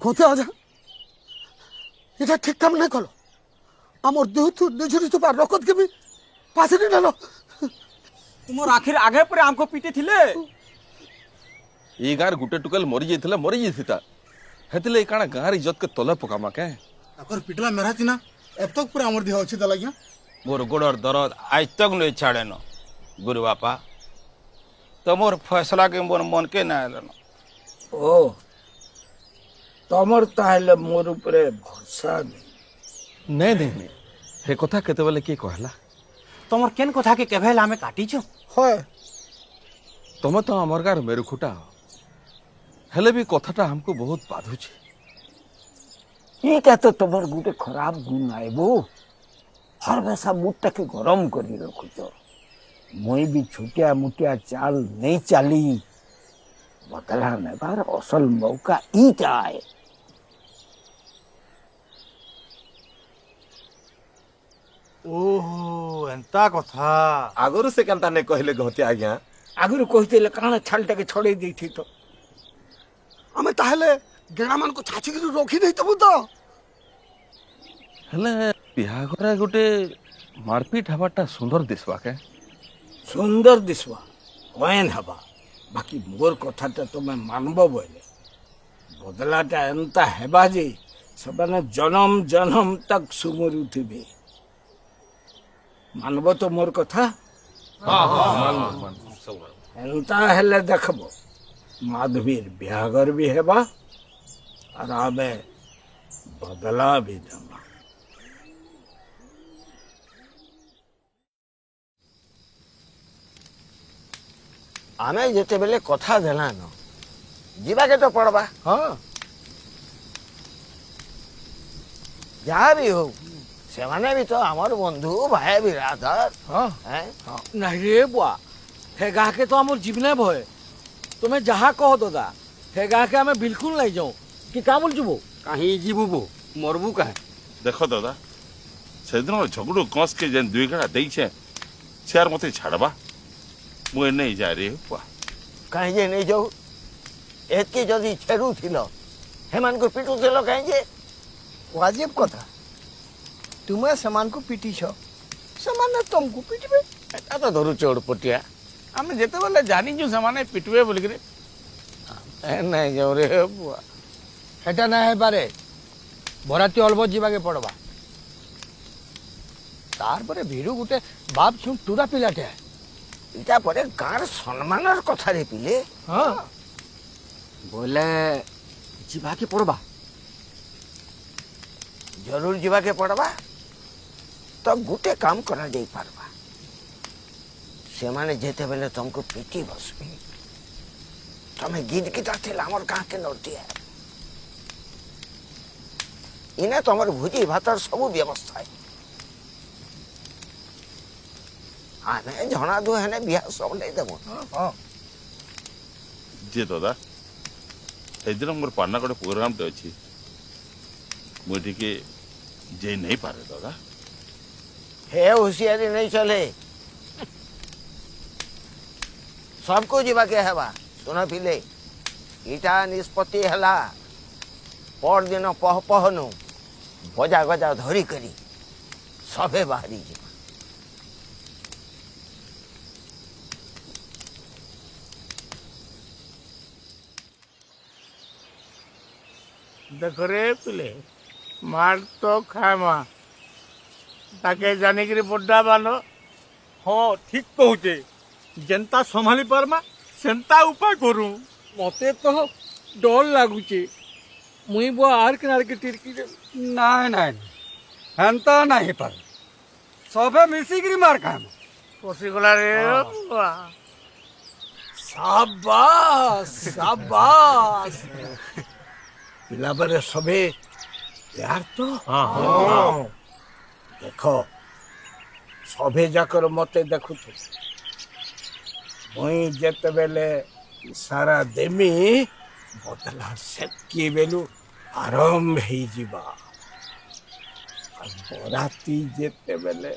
কতে আজা এটা ঠিক কাম নাই কল আমার দেহ তু নিজুরি তো রকত কেবি পাশে নি নেল तुम आखिर आगे पर हमको पीटे थिले এই গাঁর গুটে টুকেল মরি যাইতা হেতলে কাଣା গাঁর ইজ্জত কে তলে পকামা কে তাকর পিটলা মেরাতি না এতক পুরা আমার দেহ আছে তা লাগিয়া मोर गोड़र दर्द आज तक नहीं छाड़े न गुरु बापा तो मोर फैसला के मोर मन के ना आलन ओ तमर ताहले मोर उपरे भरोसा नहीं নে হে কথা কেতেবেলে কি কহলা तुम केन कथा के केभेल हमें काटीछु হয় তুমি তো আমার গাঁর মেরুখুটা হেলে भी কথাটা हमको बहुत बाधुଛି এইটা তো তোমার গুটে খরাব গুণ আইবো हर वैसा मुट्टा के गरम करी रखुच मुई भी छुटिया मुटिया चाल नहीं चाली बदला नेबार असल मौका ईटा है ओहो एंता कथा आगुरु से केनता ने कहले गहते आज्ञा आगुरी कहिते काना छालटा के छड़े देथि तो আমি তাহলে গেড়া মানকু ছাছি করে রখি দেই তবু তো হেলে বিহাঘরে গোটে মারপিট হবাটা সুন্দর দিসবা কে सुंदर दिसवा वैन हवा बाकी मोर कथाटा तुम मानब बोले बदलाटा एंता हेबा जे सबने जन्म जन्म तक सुमरु थिबे मानब तो मोर कथा एंता हेले देखबो माधवीर बिहागर भी हेबा और आबे बदला भी देबा आमे जेते बेले कथा देला न जीवा के तो पड़बा হ্যাঁ जहाँ भी हो से माने भी तो हमार बंधु भाई बिरादर হ্যাঁ हैं नहीं रे बुआ हे गाह के तो हमर जीवने भय तुम्हें जहाँ कह दादा हे गाह के हमें बिल्कुल नहीं जाऊँ कि कामुल जुबो कहीं जीवबो मरबू कहे देख दादा सेदिन झगड़ो कस के जेन दुई घड़ा देइछे शेयर मते छाड़बा मुए नहीं जा रे बुआ कहीं जे नहीं जाऊ एतकी जदि छेड़ू थिलो हेमान को पिटू थिलो कहीं जे वाजिब কথা তুমি সমান কো পিটিছ সমান তুমকু পিটবে एटा तो धरु चोड़ पटिया हम जेते बेले जानी जो समाने पिटवे बोल के नहीं जाऊ रे बुआ সেটা না হেবারে বরাতি অল্প যাবাকে পড়বা তারপরে ভিড়ু গুটে বাপ ছুঁ টুরা পিলাটে इटा परे गार सम्मानर कथा रे पिले हाँ बोले যাবাকে পড়বা जरूर जीवा के पड़बा तो गुटे काम करा जाई पारबा से माने जेते बेले तुमको पीटी बसबी तमे गीत गीता थिला हमर गां के नोटी है इने तमर भुजी भातर सब व्यवस्था है आने जना दो हने बिया सब ले देबो जे दादा सेदिन मोर पाना गोटे प्रोग्राम टे अछि मुई टिके जे नहीं पारे दादा हे होशियारी नहीं चले सबको जीवा के हेबा सुन पिले इटा निष्पत्ति हला पर दिन पह पहनु बजा गजा धरी करी सबे बाहरी जीवा देख रे पिले मार तो खाए माँ ताके जाने के बड्डा बानो हाँ ठीक कहूचे जनता संभाली पारमा सेंता उपाय करूँ मते तो डर लगुचे मुई बुआ आर किनारे के टिरकी नहीं नहीं हेंता नहीं पार सबे मिसिकरी मार खाए पसी गला रे बुआ शाबाश शाबाश पिला बरे सबे यार तो देखो सबे जाकर मते देखु तो मुई जेते बेले सारा देमी बदला सेटकी बेलु आरंभ ही जीवा बराती जेते बेले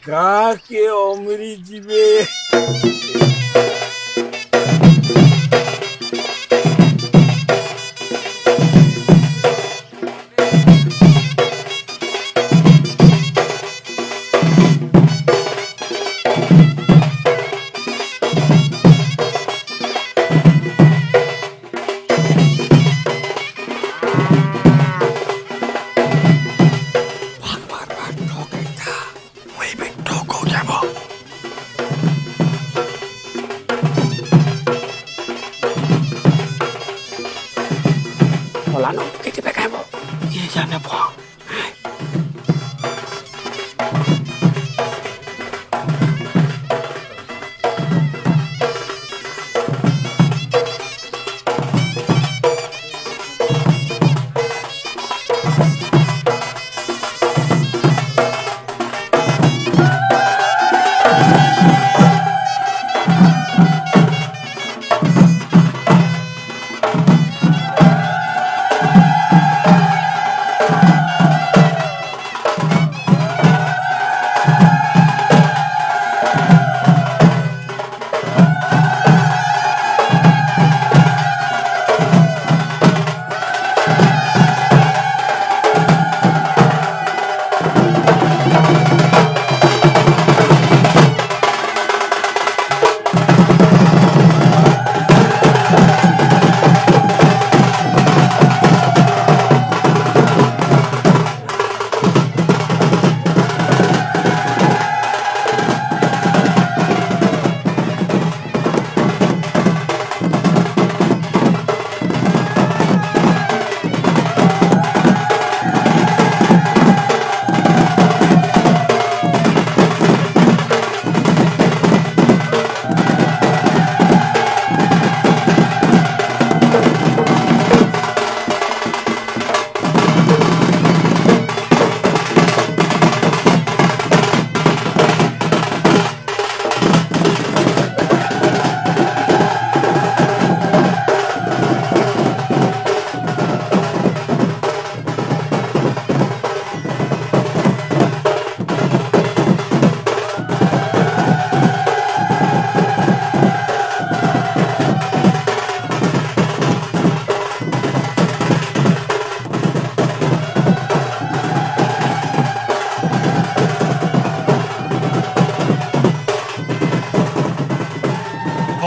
गा के अमरी जीवे मजा नेब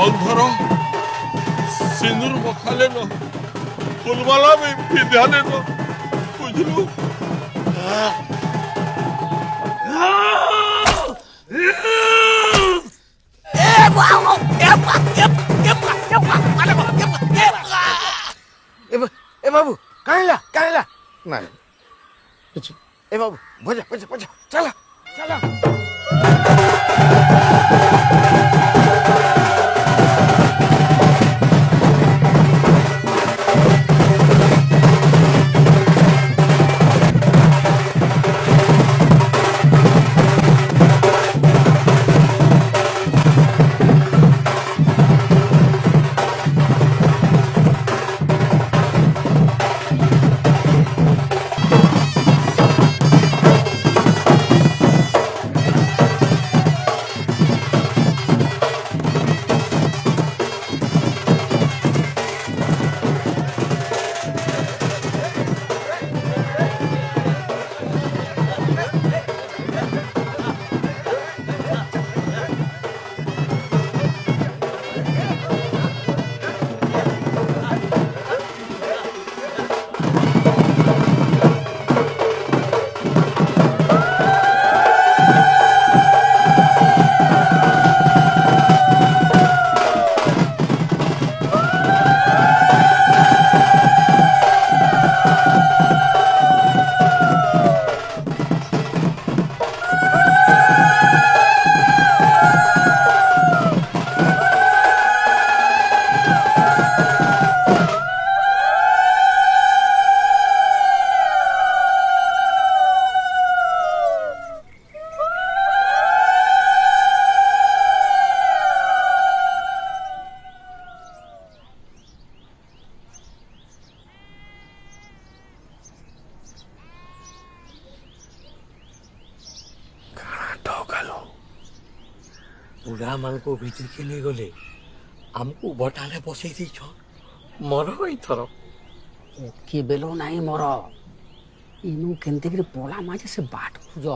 अंधर सिंदूर मखाले न फुलमाला में विद्यालय न बुझलू ए बाबू कहेला ना ए बाबू भजा भजा भजा चला चला बुढ़ा मान को भीतर के नहीं गले हमको बटाले बसई दी मर थर ओके बेलो नहीं मर इनू केनते कि पला माझे से बाट खोज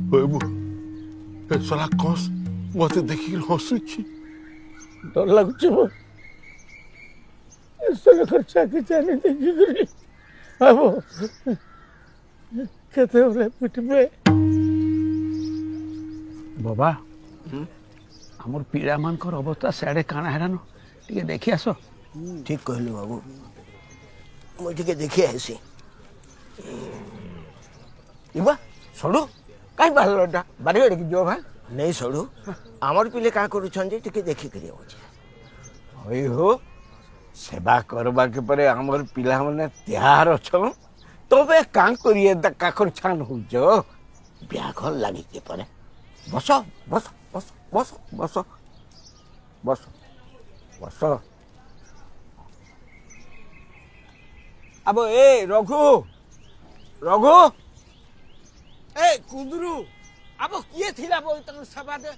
ए साला कस मते देखि हसुची डर लाଗୁଛି ମୋ ଏସବୁ ଖର୍ଚ୍ଚ କି ଜାଣି ଦେଖିକରି ବାବୁ କେତେବେଳେ ପିଟିବେ ବାବା ଆମର ପିଲାମାନଙ୍କର ଅବସ୍ଥା ସିଆଡ଼େ କାଣା ହେଲାନ ଟିକେ ଦେଖି ଆସ ठीक कहलु बाबू मुझे के देखिए ऐसी इबा सडू काई बाहरटा बारी एडकी जो भाई नहीं सड़ू आमर पिले का करूछन जे टिके देखि करियो होई हो सेवा करबा के परे हमर पिला माने त्यार अछन तबे कां करिए द काखर छान हो जो ब्याघर लागी के परे बस बस बस बस बस बस बस अब ए रघु रघु ए कुदरू अब किए थिला बो तन सभा दे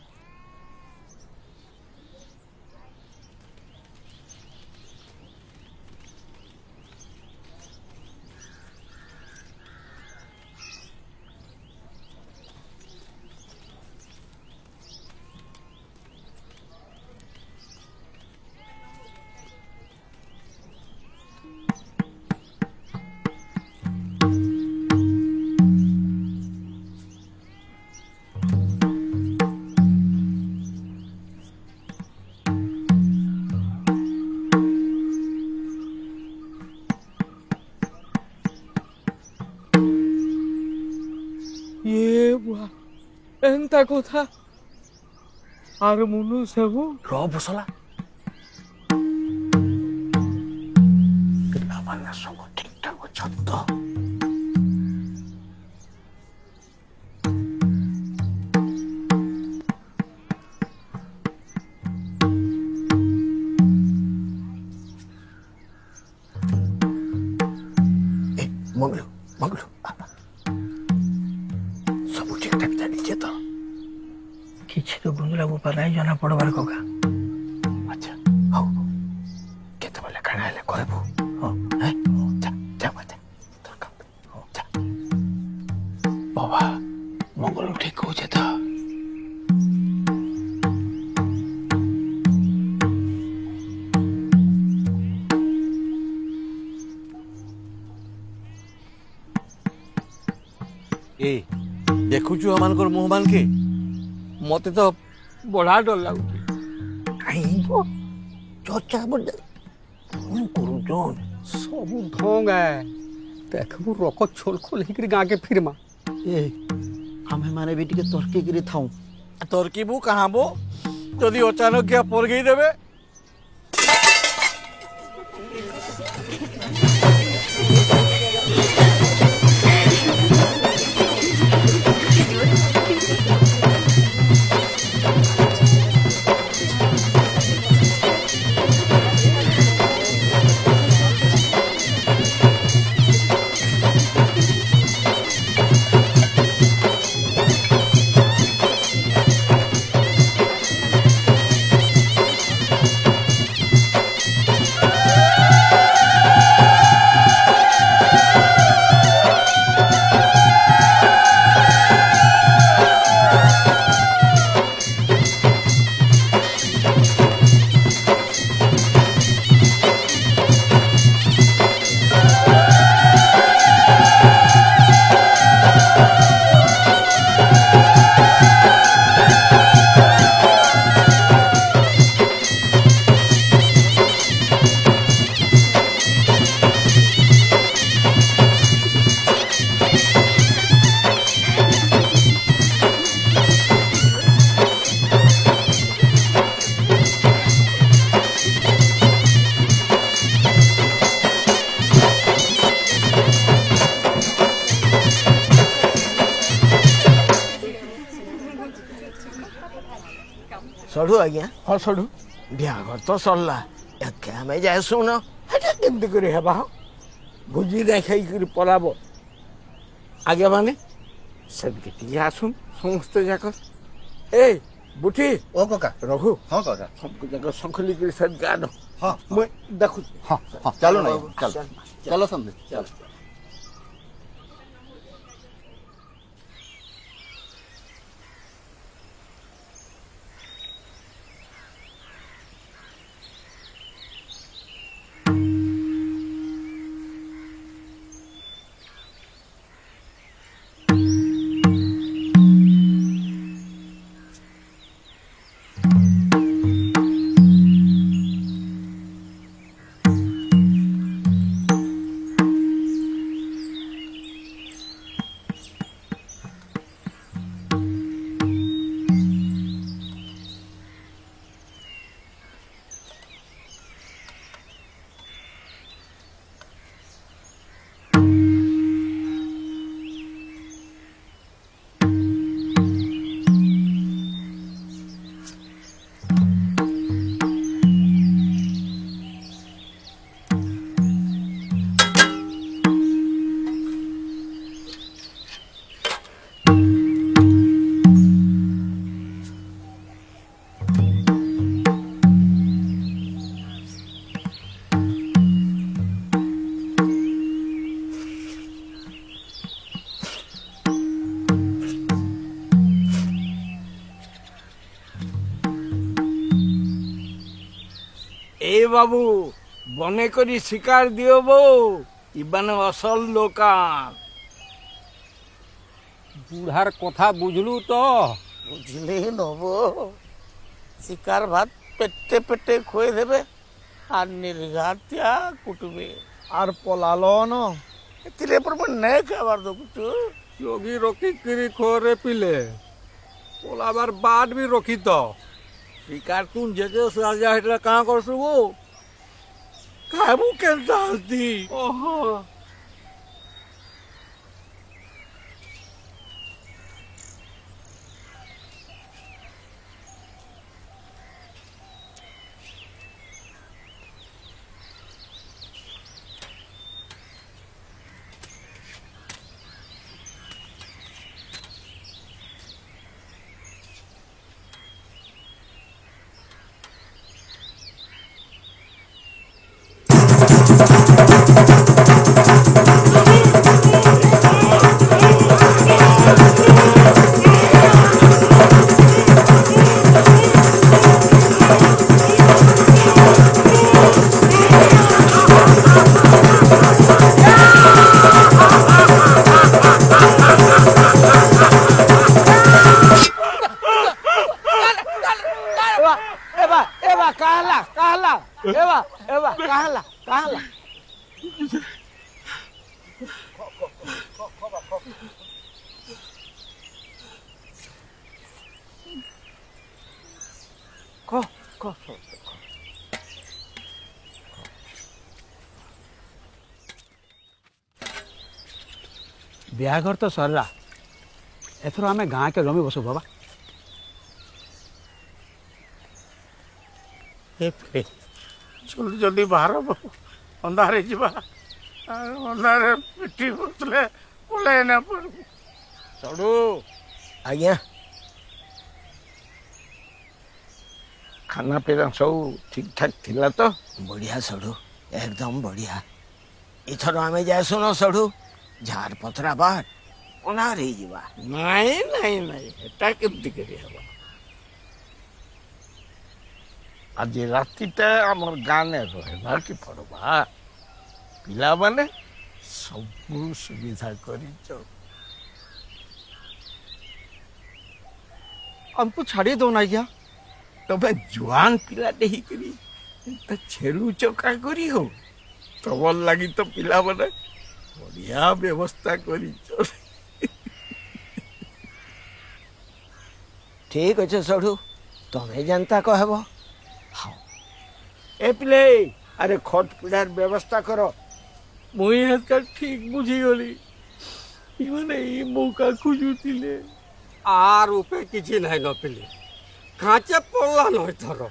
ये बुआ एंता कोथा आर मुनु सबु रो बसला पिला माने सब ठीक ठाक अछत तो ए मंगलू मंगलू सब ठीक ठाक जानी तो किछि तो गुंजला ऊपर नहीं जाना पड़बार कोका अच्छा हो केते बेले खाना हेले कहबो हो हे जा जा मत तोर काम हो जा बाबा मंगल ठीक हो जे था ए देखुछु हमानकर मुहमान के मते तो बड़ा डर लाଗୁଛି काई चोचा बड फोन करू जोन सब ढोंग है देखबू रको छोल खोल हिकरी गां के फिरमा ए आमे माने भी टिके तर्की गिरी थाऊ तर्कीबू कहाँ बो यदि अचानक क्या पर गई देवे सड़ू आज्ञा हाँ सडू ब्याघर तो सरला एके हमें जाए सुन हेटा केमती करे हेबा हो भुजी नहीं खाई कर पलाबो आगे माने सबके टिके आसुन समस्त जाकर ए बुटी ओ काका रघु हाँ काका सबको जाकर संखली कर सब गानो हाँ मैं देखु हाँ हाँ चलो ना चलो चलो समझे चलो বাবু বনে করি শিকার দিও বউ ইবানে অসল দোকান বুড়ার কথা বুঝলু তো বুঝলেই নব শিকার ভাত পেটে পেটে খুয়ে দেবে আর নির্ঘাতিয়া কুটবে আর পলালো ন এতিলে পর নে খাবার দেখুছু যোগী রকি কিরি খোরে পিলে পোলাবার বাদ বি রখি তো শিকার তুন যেতে সাজা হেটা কাঁ করছু বউ খাবু কেন চালতি ওহো এবা কাহলা কাহলা এবা কাহলা কাহলা ক ক ବିହାଘର ତ ସରିଲା ଏଥର ଆମେ ଗାଁକେ ଜମି ବସୁ ବାବା ଜଲ୍ଦି ଜଲ୍ଦି ବାହାର ଅନ୍ଧାରେ ଯିବା ଅନ୍ଧାରେ ପିଠି ବସିଲେ ପଳେଇ ନା ପଡ଼ିବୁ ଚଢୁ ଆଜ୍ଞା ଖାନା ପିନା ସବୁ ଠିକ୍ ଠାକ୍ ଥିଲା ତ ବଢ଼ିଆ ସଢ଼ୁ ଏକଦମ ବଢ଼ିଆ ଏଥର ଆମେ ଯାଏସୁଁ ନ ସଢ଼ୁ ଝାର ପଥରା ବାହାର ଅନାର ହେଇଯିବା ନାଇଁ ନାଇଁ ନାଇଁ ଏଟା କେମିତି କରି ହେବ ଆଜି ରାତିଟା ଆମର ଗାଁରେ ରହିବାକେ ପଡ଼ବା ପିଲାମାନେ ସବୁ ସୁବିଧା କରିଛ ଆମକୁ ଛାଡ଼ି ଦଉନ ଆଜ୍ଞା ତମେ ଜୁଆନ ପିଲାଟେ ହେଇକରି ଛେରୁ ଚକା କରି ହଉ ତମର ଲାଗି ତ ପିଲାମାନେ ବଢ଼ିଆ ବ୍ୟବସ୍ଥା କରିଛ ଠିକ୍ ଅଛେ ସଢ଼ୁ ତମେ ଯେନ୍ତା କହିବ ଏ ପିଲେ ଆରେ ଖଟ ପିଢ଼ାର ବ୍ୟବସ୍ଥା କର ମୁଇଁ ହେକା ଠିକ୍ ବୁଝିଗଲି ଏମାନେ ଏଇ ମୌକା ଖୋଜୁଥିଲେ আর উপে কিছু নাই নপিলে কাঁচে পড়লা নয় ধরো